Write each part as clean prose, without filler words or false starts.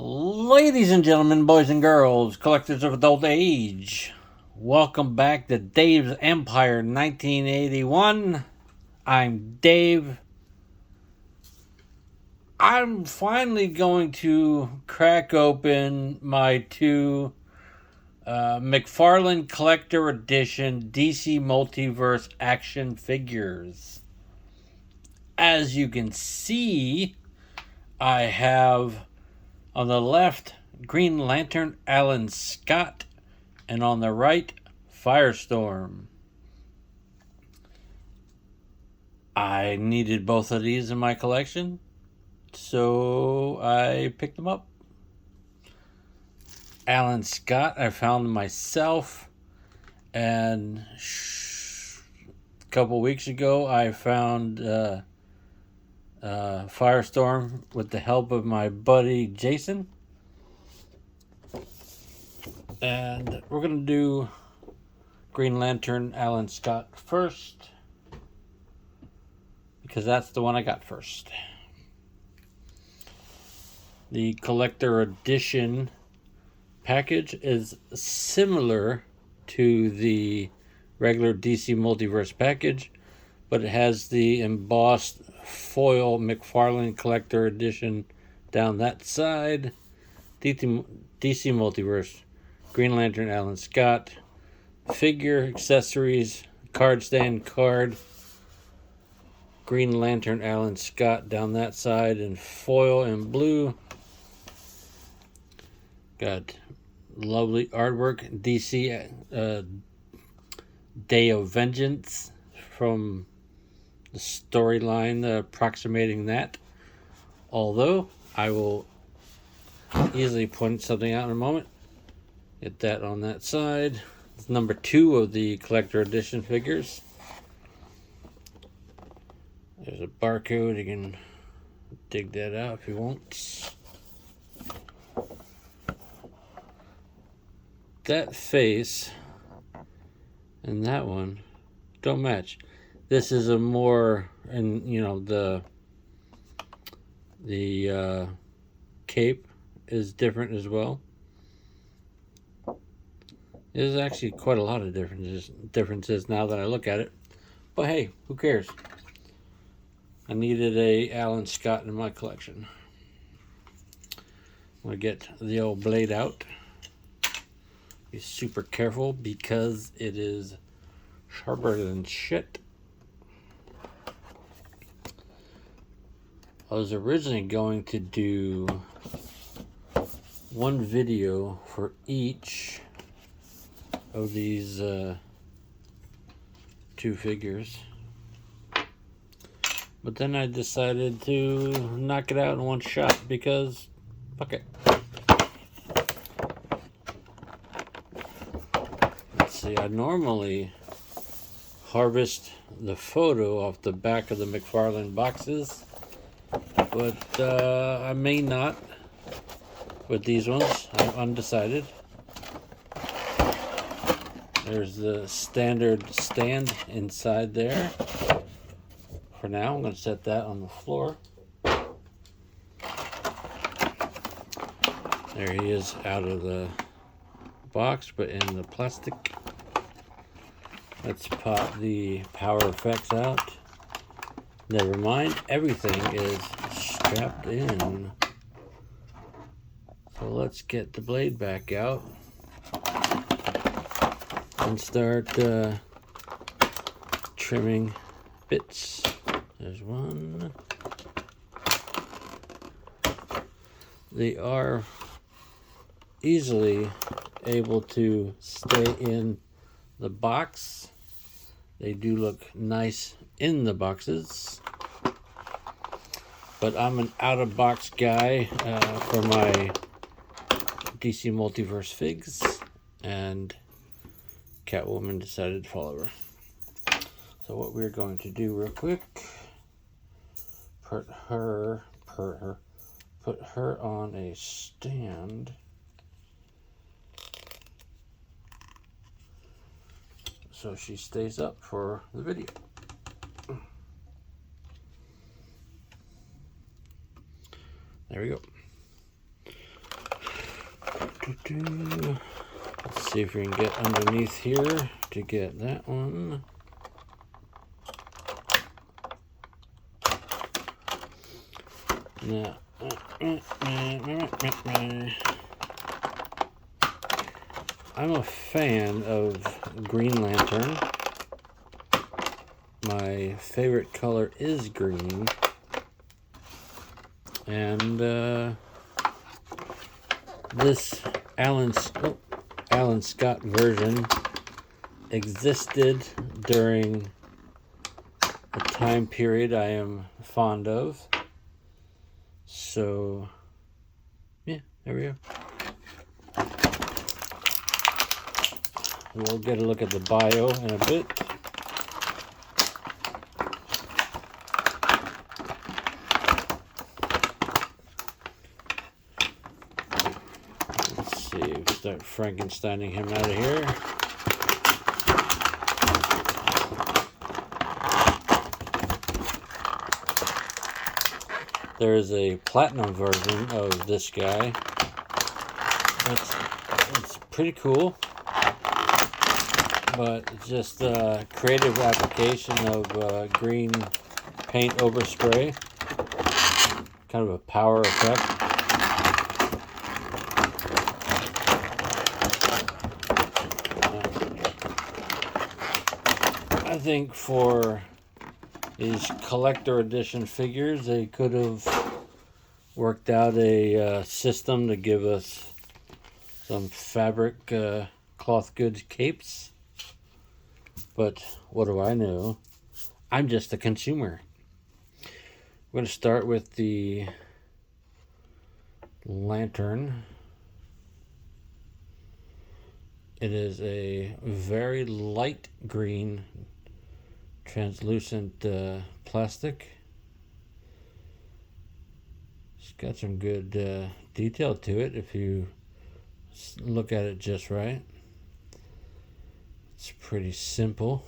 Ladies and gentlemen, boys and girls, collectors of adult age, welcome back to Dave's Empire 1981. I'm Dave. I'm finally going to crack open my two McFarlane Collector Edition DC Multiverse action figures. As you can see, I have on the left, Green Lantern Alan Scott, and on the right, Firestorm. I needed both of these in my collection, so I picked them up. Alan Scott, I found myself, and a couple weeks ago, I found Firestorm with the help of my buddy Jason. And we're going to do Green Lantern Alan Scott first, because that's the one I got first. The Collector Edition package is similar to the regular DC Multiverse package, but it has the embossed foil McFarlane Collector Edition down that side. DC Multiverse, Green Lantern Alan Scott, figure, accessories, card stand, card, Green Lantern Alan Scott down that side in foil and blue. Got lovely artwork, DC Day of Vengeance from the storyline approximating that. Although I will easily point something out in a moment. Get that on that side. It's number 2 of the Collector Edition figures. There's a barcode. You can dig that out if you want. That face and that one don't match. This is a more, and you know, the cape is different as well. There's actually quite a lot of differences now that I look at it. But hey, who cares? I needed a Alan Scott in my collection. I'm gonna get the old blade out. Be super careful because it is sharper than shit. I was originally going to do one video for each of these 2 figures, but then I decided to knock it out in one shot because fuck it. Let's see, I normally harvest the photo off the back of the McFarlane boxes, but I may not with these ones. I'm undecided. There's the standard stand inside there. For now, I'm going to set that on the floor. There he is out of the box, but in the plastic. Let's pop the power effects out. Never mind, everything is strapped in. So let's get the blade back out and start trimming bits. There's one. They are easily able to stay in the box. They do look nice in the boxes, but I'm an out-of-box guy for my DC Multiverse figs, and Catwoman decided to follow her. So what we're going to do real quick, put her on a stand so she stays up for the video. There we go. Let's see if we can get underneath here to get that one. Now, I'm a fan of Green Lantern. My favorite color is green. And this Alan Scott version existed during a time period I am fond of. So, yeah, there we go. We'll get a look at the bio in a bit. Let's see, start Frankensteining him out of here. There is a platinum version of this guy. It's pretty cool, but it's just a creative application of green paint overspray. Kind of a power effect. I think for these collector edition figures, they could have worked out a system to give us some fabric cloth goods capes. But what do I know? I'm just a consumer. I'm going to start with the lantern. It is a very light green translucent plastic. It's got some good detail to it if you look at it just right. It's pretty simple.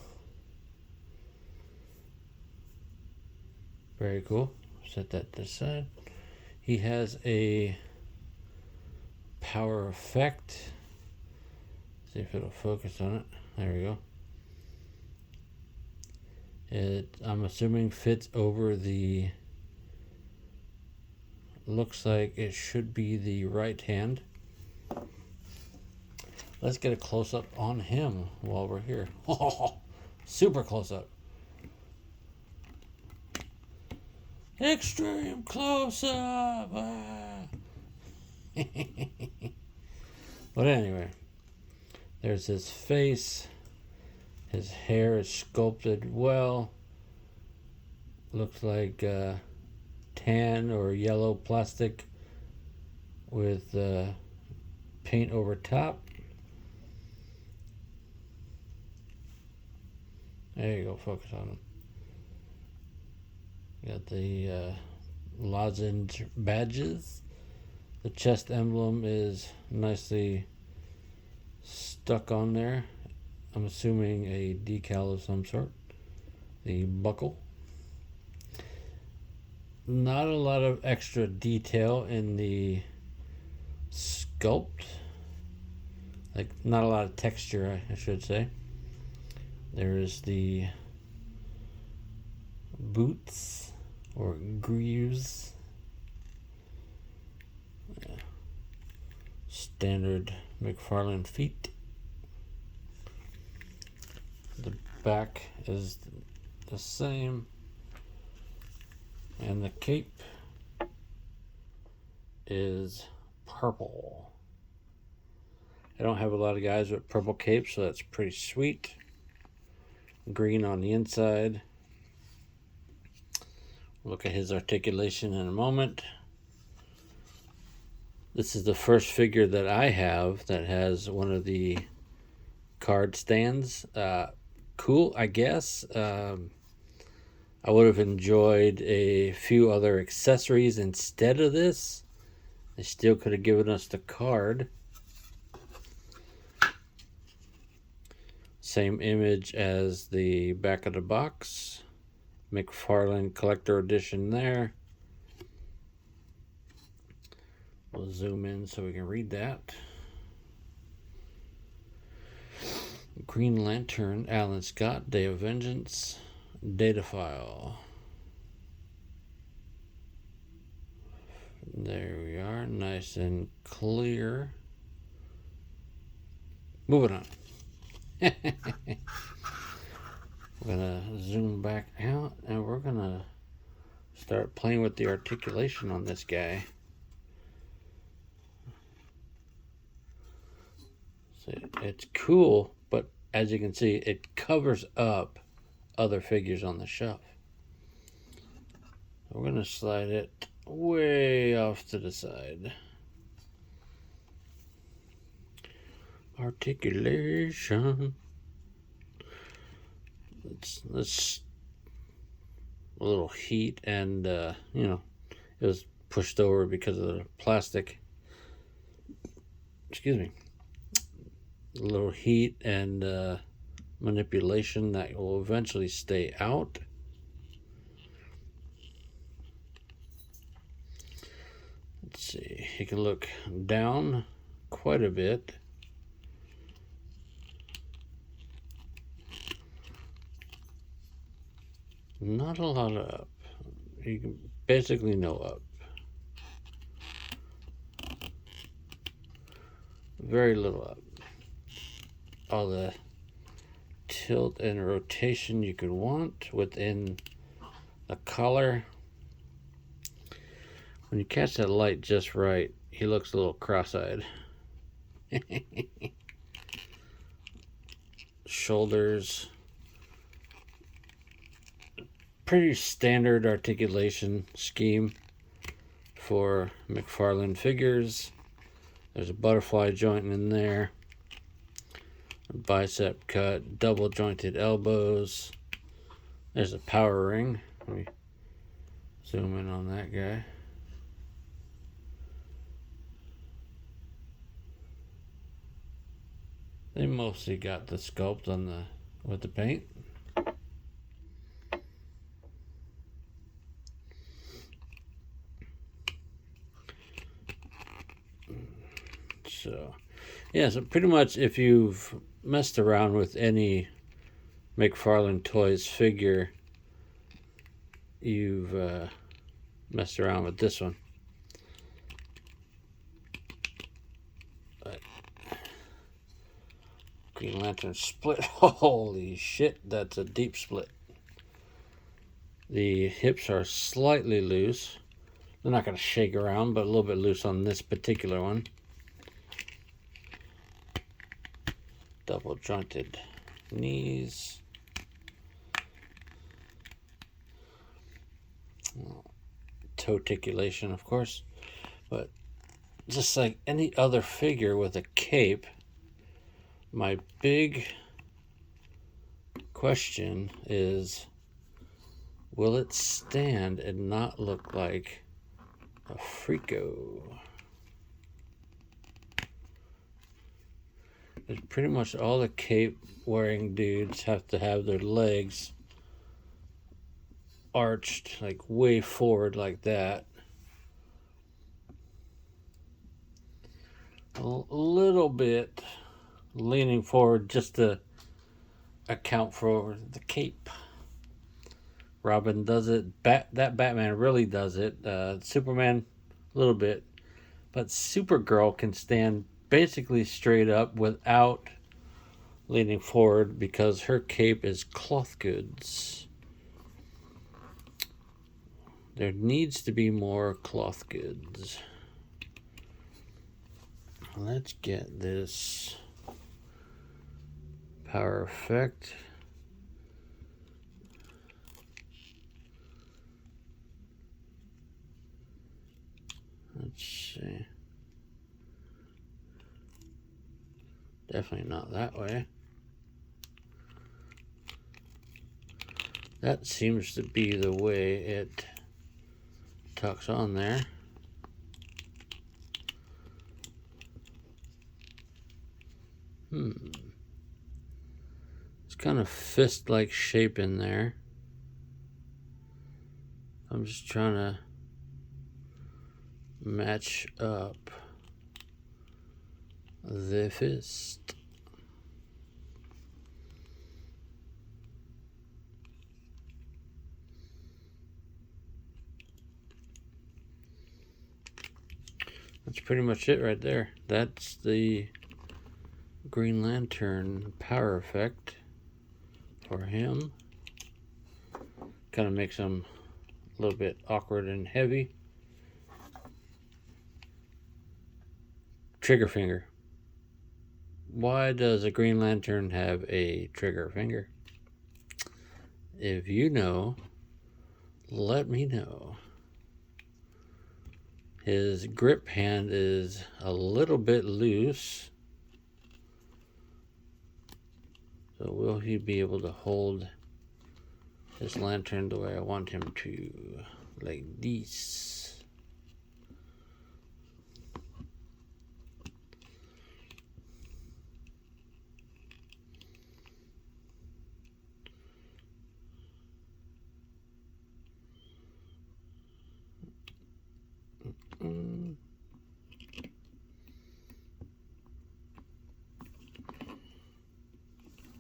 Very cool. Set that to the side. He has a power effect. See if it'll focus on it. There we go. It, I'm assuming, fits over the, looks like it should be the right hand. Let's get a close-up on him while we're here. Oh, super close-up. Extreme close-up. Ah. But anyway, there's his face. His hair is sculpted well. Looks like tan or yellow plastic with paint over top. There you go, focus on him. Got the lozenge badges. The chest emblem is nicely stuck on there. I'm assuming a decal of some sort. The buckle. Not a lot of extra detail in the sculpt. Like, not a lot of texture, I should say. There is the boots or greaves. Yeah. Standard McFarlane feet. The back is the same, and the cape is purple. I don't have a lot of guys with purple capes, so that's pretty sweet. Green on the inside. Look at his articulation in a moment. This is the first figure that I have that has one of the card stands. Cool, I guess. I would have enjoyed a few other accessories instead of this. They still could have given us the card. Same image as the back of the box. McFarlane Collector Edition there. We'll zoom in so we can read that. Green Lantern, Alan Scott, Day of Vengeance, data file. There we are, nice and clear. Moving on. We're gonna zoom back out and we're gonna start playing with the articulation on this guy. So it's cool, but as you can see, it covers up other figures on the shelf. So we're gonna slide it way off to the side. Articulation. Let's a little heat and you know, it was pushed over because of the plastic. Excuse me. A little heat and manipulation that will eventually stay out. Let's see, you can look down quite a bit. Not a lot of up. You can basically no up. Very little up. All the tilt and rotation you could want within the collar. When you catch that light just right, he looks a little cross-eyed. Shoulders. Pretty standard articulation scheme for McFarlane figures. There's a butterfly joint in there, a bicep cut, double jointed elbows. There's a power ring. Let me zoom in on that guy. They mostly got the sculpt on with the paint. So, yeah, so pretty much if you've messed around with any McFarlane Toys figure, you've messed around with this one. But Green Lantern split. Holy shit, that's a deep split. The hips are slightly loose. They're not going to shake around, but a little bit loose on this particular one. Double jointed knees. Toe articulation, of course. But just like any other figure with a cape, my big question is, will it stand and not look like a freako? Pretty much all the cape wearing dudes have to have their legs arched like way forward like that. A little bit leaning forward just to account for the cape. Robin does it. That Batman really does it. Superman a little bit. But Supergirl can stand basically straight up without leaning forward because her cape is cloth goods. There needs to be more cloth goods. Let's get this power effect. Let's see. Definitely not that way. That seems to be the way it tucks on there. It's kind of fist-like shape in there. I'm just trying to match up the fist. That's pretty much it right there. That's the Green Lantern power effect for him. Kind of makes him a little bit awkward and heavy. Trigger finger. Why does a Green Lantern have a trigger finger? If you know, let me know. His grip hand is a little bit loose. So will he be able to hold his lantern the way I want him to? Like this.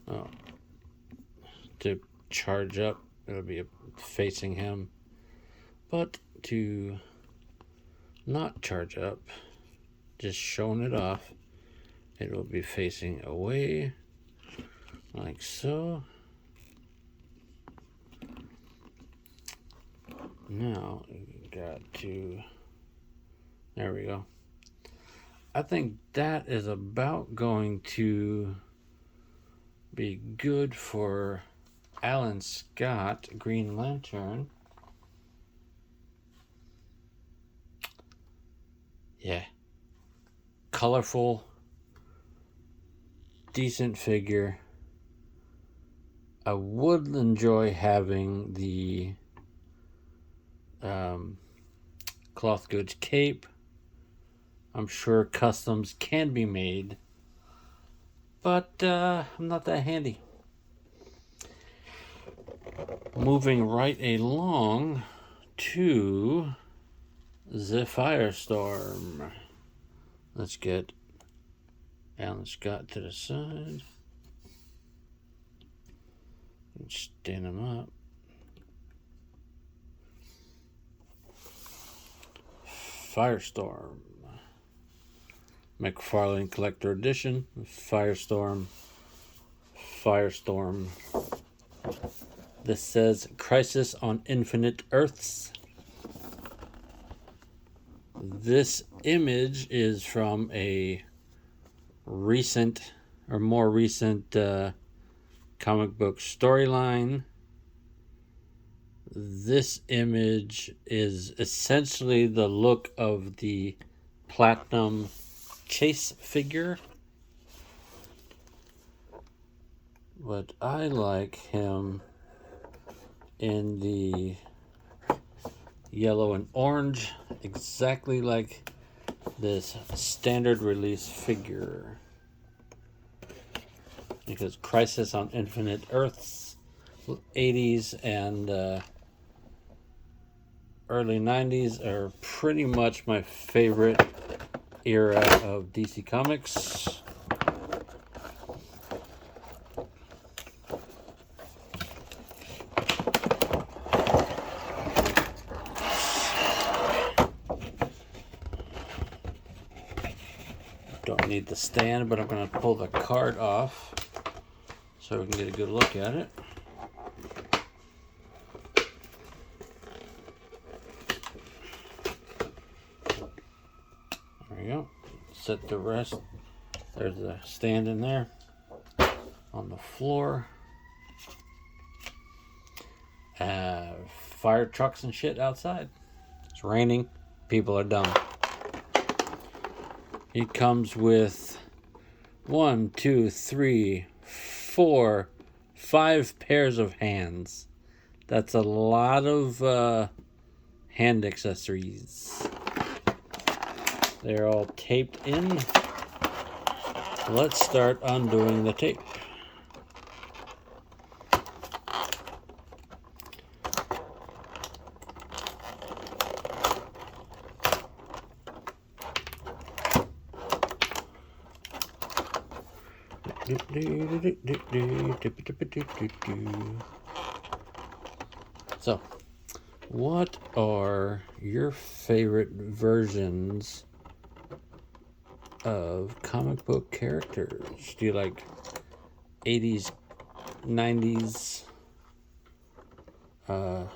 Oh, to charge up, it'll be facing him. But to not charge up, just showing it off, it will be facing away, like so. Now, we got to, there we go. I think that is about going to be good for Alan Scott, Green Lantern. Yeah. Colorful, decent figure. I would enjoy having the cloth goods cape. I'm sure customs can be made, but I'm not that handy. Moving right along to the Firestorm. Let's get Alan Scott to the side and stand him up. Firestorm. McFarlane Collector Edition. Firestorm. Firestorm. This says Crisis on Infinite Earths. This image is from a recent or more recent comic book storyline. This image is essentially the look of the Platinum Chase figure, but I like him in the yellow and orange, exactly like this standard release figure, because Crisis on Infinite Earths, 80s and early 90s are pretty much my favorite era of DC Comics. Don't need the stand, but I'm going to pull the card off so we can get a good look at it. There we go. Set the rest. There's the stand in there on the floor. Fire trucks and shit outside. It's raining. People are dumb. He comes with 1, 2, 3, 4, 5 pairs of hands. That's a lot of hand accessories. They're all taped in. Let's start undoing the tape. So, what are your favorite versions of comic book characters. Do you like 80s, 90s? Let's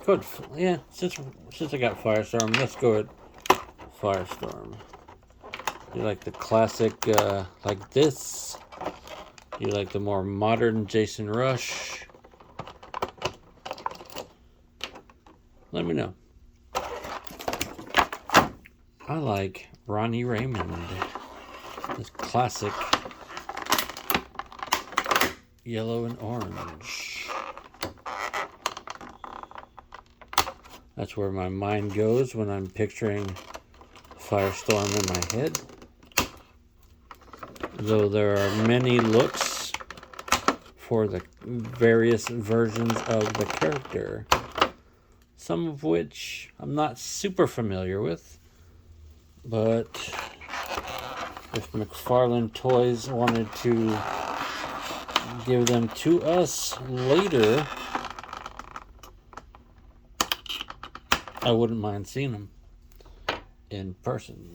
go with, yeah, since I got Firestorm, let's go with Firestorm. Do you like the classic like this? Do you like the more modern Jason Rush? Let me know. I like Ronnie Raymond. This classic yellow and orange. That's where my mind goes when I'm picturing Firestorm in my head. Though there are many looks for the various versions of the character, some of which I'm not super familiar with, but if McFarlane Toys wanted to give them to us later, I wouldn't mind seeing them in person.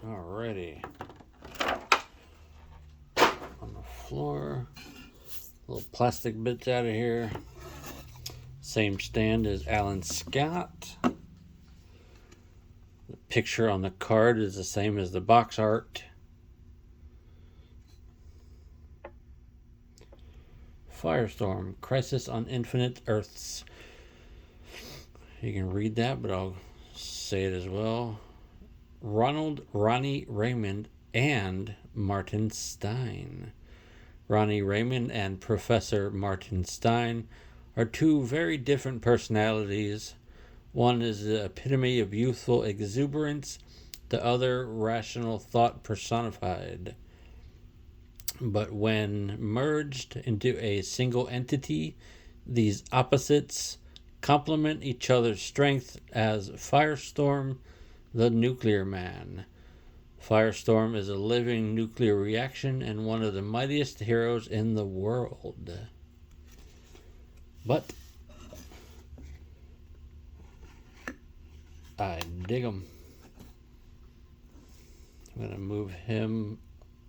Alrighty. On the floor. Little plastic bits out of here. Same stand as Alan Scott. The picture on the card is the same as the box art. Firestorm, Crisis on Infinite Earths. You can read that, but I'll say it as well. Ronnie Raymond, and Martin Stein. Ronnie Raymond and Professor Martin Stein are two very different personalities. One is the epitome of youthful exuberance, the other rational thought personified. But when merged into a single entity, these opposites complement each other's strength as Firestorm, the Nuclear Man. Firestorm is a living nuclear reaction and one of the mightiest heroes in the world. But I dig him. I'm going to move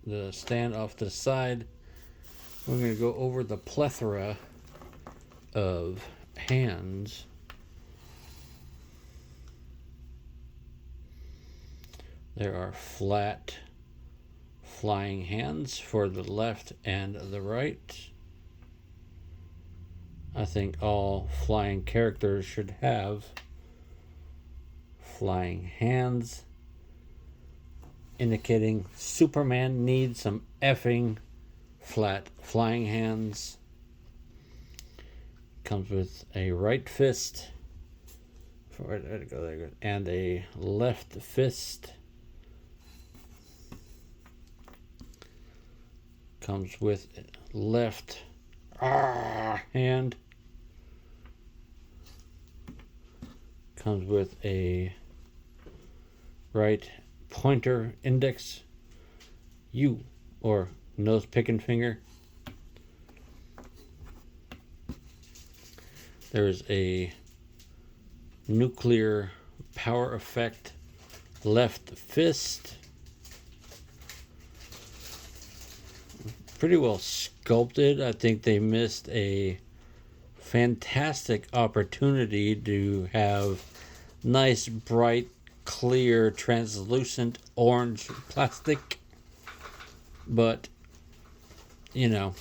the stand off to the side. We're going to go over the plethora of hands. There are flat flying hands for the left and the right. I think all flying characters should have flying hands, indicating Superman needs some effing flat flying hands. Comes with a right fist, and a left fist. Comes with left hand. Comes with a right pointer index or nose picking finger. There's a nuclear power effect left fist. Pretty well sculpted. I think they missed a fantastic opportunity to have nice, bright, clear, translucent orange plastic. But, it's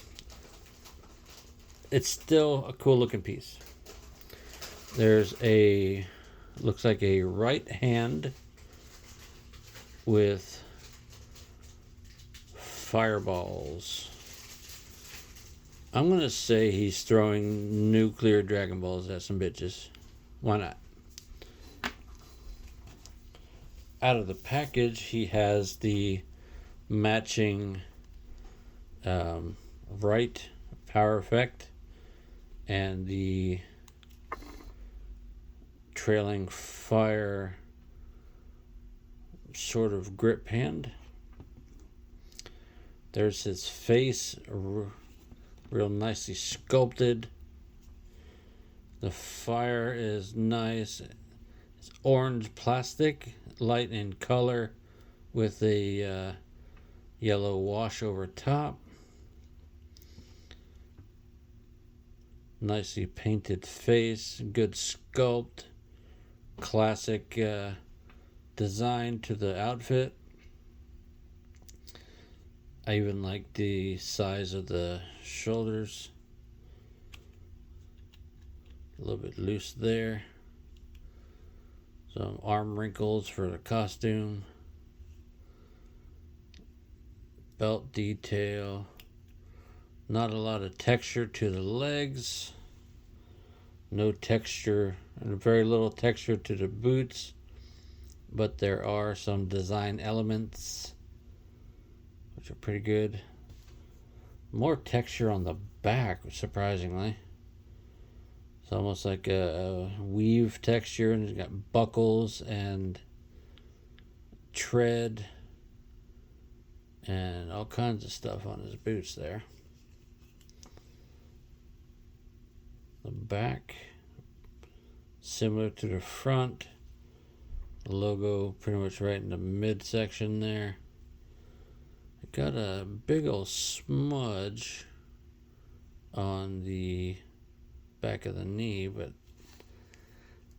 still a cool looking piece. There's looks like a right hand with fireballs. I'm going to say he's throwing nuclear Dragon Balls at some bitches. Why not? Out of the package, he has the matching right power effect and the trailing fire sort of grip hand. There's his face, real nicely sculpted. The fire is nice. It's orange plastic, light in color, with a yellow wash over top. Nicely painted face, good sculpt, classic design to the outfit. I even like the size of the shoulders. A little bit loose there. Some arm wrinkles for the costume. Belt detail. Not a lot of texture to the legs. No texture, and very little texture to the boots. But there are some design elements, which are pretty good. More texture on the back, surprisingly. It's almost like a weave texture, and it's got buckles and tread and all kinds of stuff on his boots there. The back, similar to the front. The logo pretty much right in the midsection there. It got a big old smudge on the back of the knee, but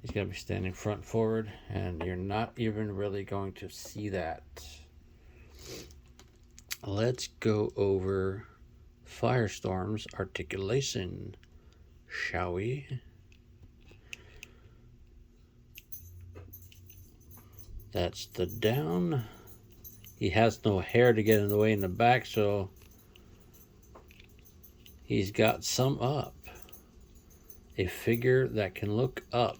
he's going to be standing front forward, and you're not even really going to see that. Let's go over Firestorm's articulation, shall we? That's the down. He has no hair to get in the way in the back, so he's got some up. A figure that can look up.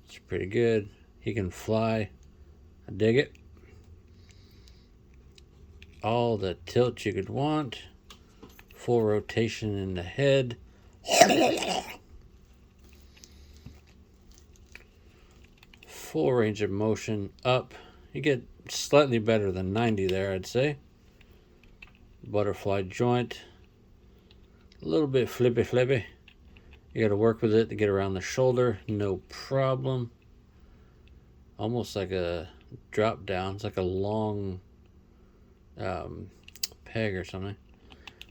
It's pretty good. He can fly. I dig it. All the tilt you could want. Full rotation in the head. Full range of motion up. You get slightly better than 90 there, I'd say. Butterfly joint. A little bit flippy. You got to work with it to get around the shoulder. No problem. Almost like a drop down. It's like a long peg or something.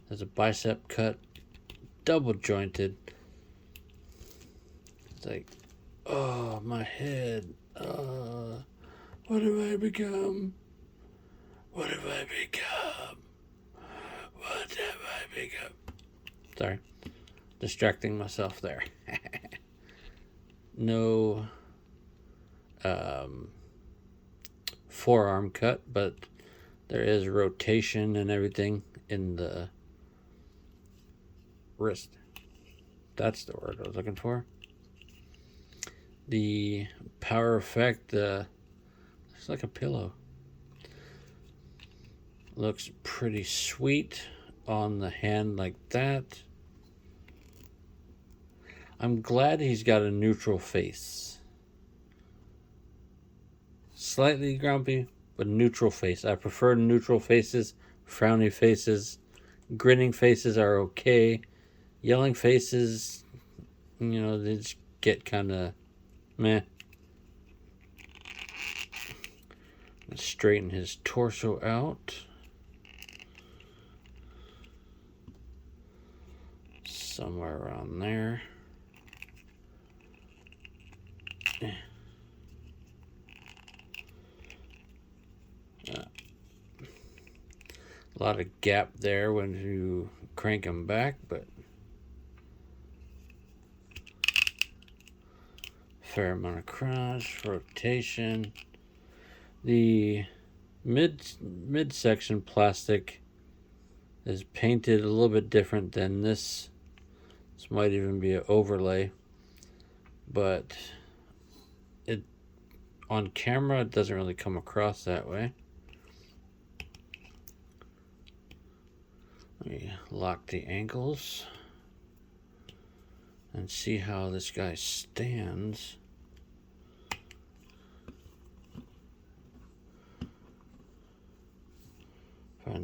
There's a bicep cut. Double jointed. It's like, oh, my head. What have I become? What have I become? What have I become? Sorry. Distracting myself there. No forearm cut, but there is rotation and everything in the wrist. That's the word I was looking for. The power effect, looks like a pillow. Looks pretty sweet on the hand like that. I'm glad he's got a neutral face. Slightly grumpy, but neutral face. I prefer neutral faces. Frowny faces. Grinning faces are okay. Yelling faces, they just get kind of meh. Let's straighten his torso out. Somewhere around there. A lot of gap there when you crank him back, but fair amount of cross, rotation. The midsection plastic is painted a little bit different than this. This might even be an overlay, but it on camera it doesn't really come across that way. Let me lock the ankles and see how this guy stands.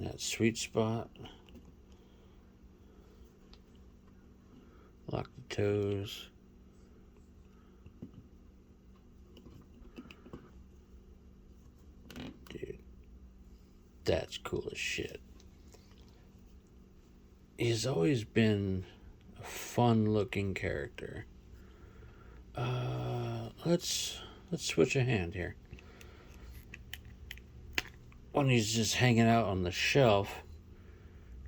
Find that sweet spot. Lock the toes. Dude, that's cool as shit. He's always been a fun-looking character. Let's switch a hand here. When he's just hanging out on the shelf,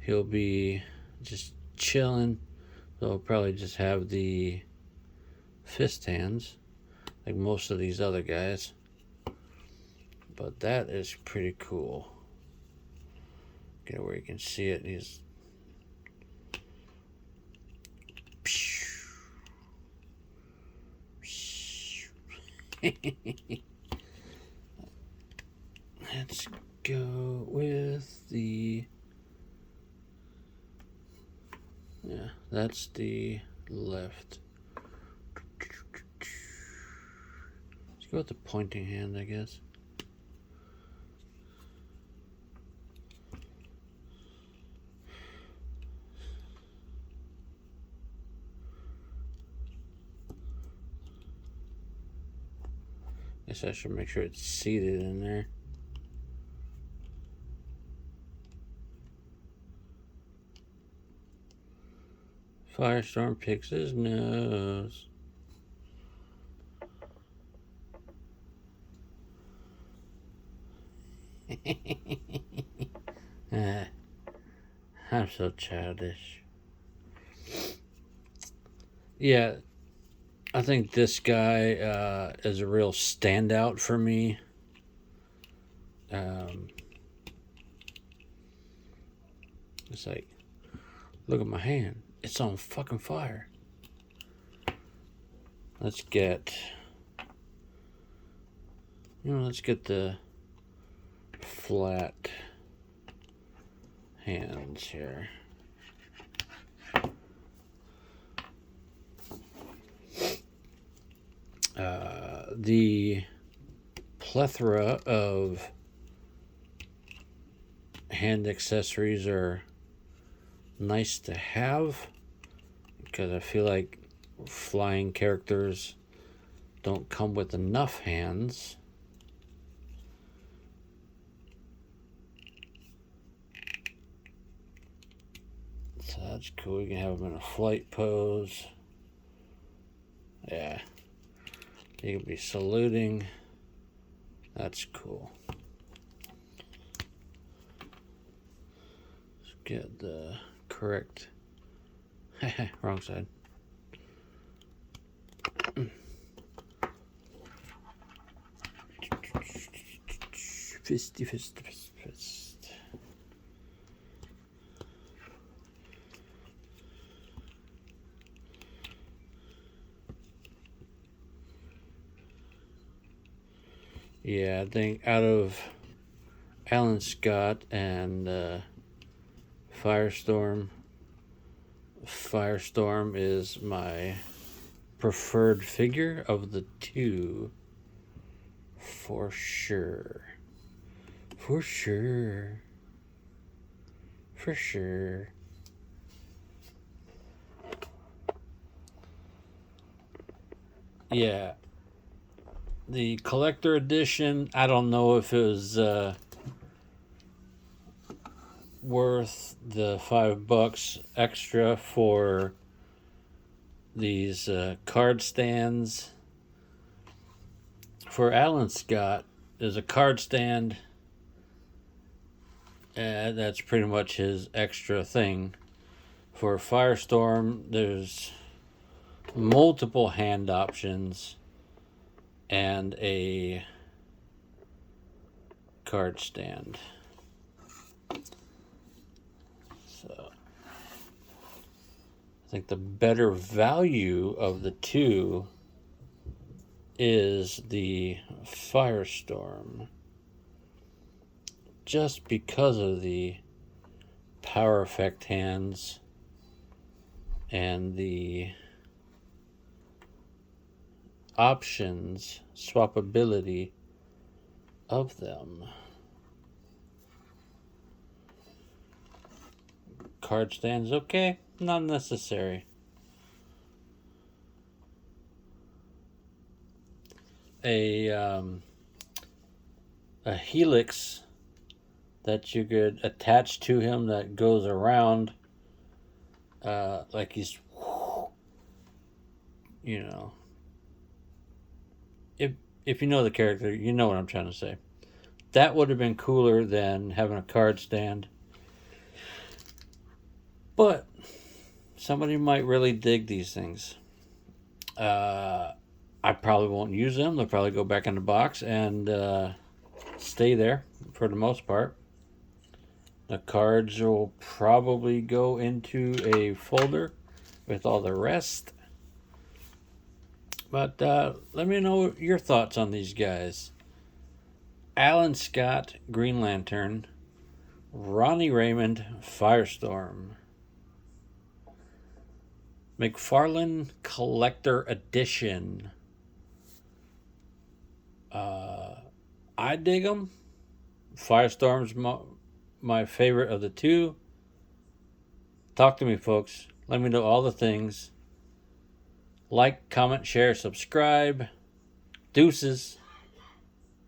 he'll be just chilling. They'll probably just have the fist hands, like most of these other guys. But that is pretty cool. Get where you can see it. He's let's go with the, yeah, that's the left. Let's go with the pointing hand, I guess. Guess I should make sure it's seated in there. Firestorm picks his nose. I'm so childish. Yeah, I think this guy is a real standout for me. It's like, look at my hand. It's on fucking fire. Let's get the flat hands here. The plethora of hand accessories are nice to have, because I feel like flying characters don't come with enough hands. So that's cool. You can have them in a flight pose. Yeah. You can be saluting. That's cool. Let's get the correct. Wrong side. Fisty, fist, fist, fist. Yeah, I think out of Alan Scott and Firestorm is my preferred figure of the two, for sure. For sure. For sure. Yeah. The collector edition, I don't know if it was worth the $5 extra for these card stands. For Alan Scott, there's a card stand, and that's pretty much his extra thing. For Firestorm, there's multiple hand options and a card stand. So I think the better value of the two is the Firestorm, just because of the power effect hands and the options, swappability of them. card stands, okay, not necessary. A helix that you could attach to him that goes around, like he's, you know, if you know the character, you know what I'm trying to say. That would have been cooler than having a card stand. But somebody might really dig these things. I probably won't use them. They'll probably go back in the box and stay there for the most part. The cards will probably go into a folder with all the rest. But let me know your thoughts on these guys. Alan Scott, Green Lantern. Ronnie Raymond, Firestorm. McFarlane Collector Edition. I dig them. Firestorm's my favorite of the two. Talk to me, folks. Let me know all the things. Like, comment, share, subscribe. Deuces.